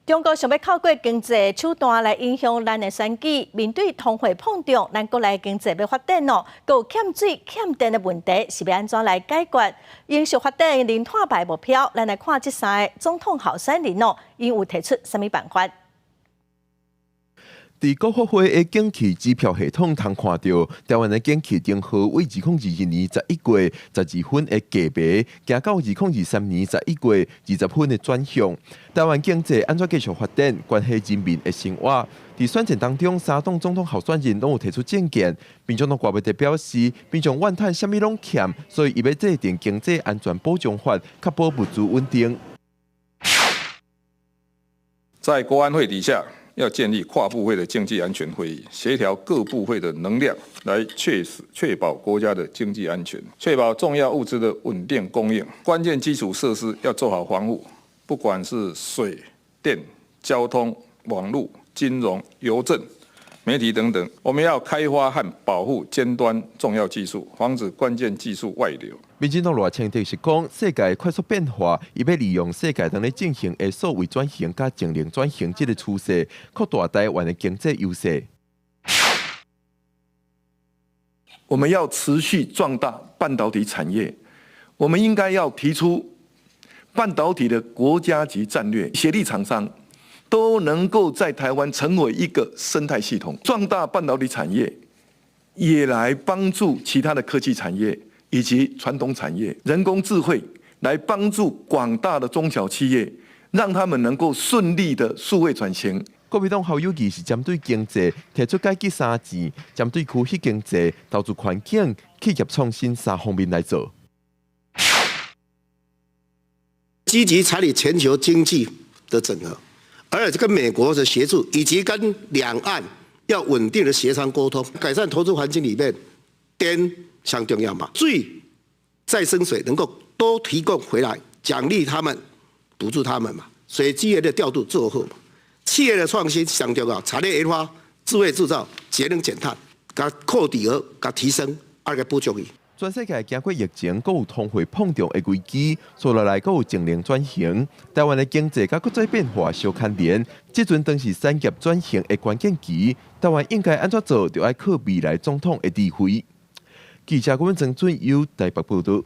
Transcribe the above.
中国想要透过经济手段来影响咱的选举，面对通货膨胀，咱国内经济要发展哦，还有欠水、欠电的问题，是要安怎来解决？延续发展零碳排目标，咱来看这三个总统候选人哦，因有提出什么办法？伫国发会的景气支票系统通看到，台湾的景气订号为2022年11月12分的价别，行到2023年11月20分的转向。台湾经济安怎继续发展，关系人民的生活。伫选战当中，三党总统候选人拢有提出政见，民众党国会地表示，民众怨叹啥物拢欠，所以伊要制定经济安全保障法，确保物资稳定。在国安会底下，要建立跨部会的经济安全会议，协调各部会的能量，来确保国家的经济安全，确保重要物资的稳定供应。关键基础设施要做好防护，不管是水电、交通、网络、金融、邮政、媒体等等，我们要开发和保护尖端重要技术，防止关键技术外流。民进党热清的是讲，世界快速变化，伊要利用世界当咧进行的数位转型甲净零转型这个趋势，扩大台湾的经济优势。我们要持续壮大半导体产业，我们应该要提出半导体的国家级战略，协力厂商都能够在台湾成为一个生态系统，壮大半导体产业，也来帮助其他的科技产业。以及传统产业、人工智慧来帮助广大的中小企业，让他们能够顺利的数位转型。国民党侯友宜是针对经济提出解决三字，针对区域经济、投资环境、企业创新三方面来做。积极参与全球经济的整合，而且跟美国的协助，以及跟两岸要稳定的协商沟通，改善投资环境里面，电相重要嘛，水、再生水能够多提供回来，奖励他们，补助他们嘛。水资源的调度做好嘛，企业的创新相重要，产业研发、智慧制造、节能减碳，甲扩底额、甲提升，个补助伊。全世界经过疫情，还有通货膨胀的危机，所落来还有净零转型。台湾的经济甲国际变化相牵连，这阵当是产业转型的关键期。台湾应该安怎做，就要靠未来总统的智慧。记者郭文正由台北报道。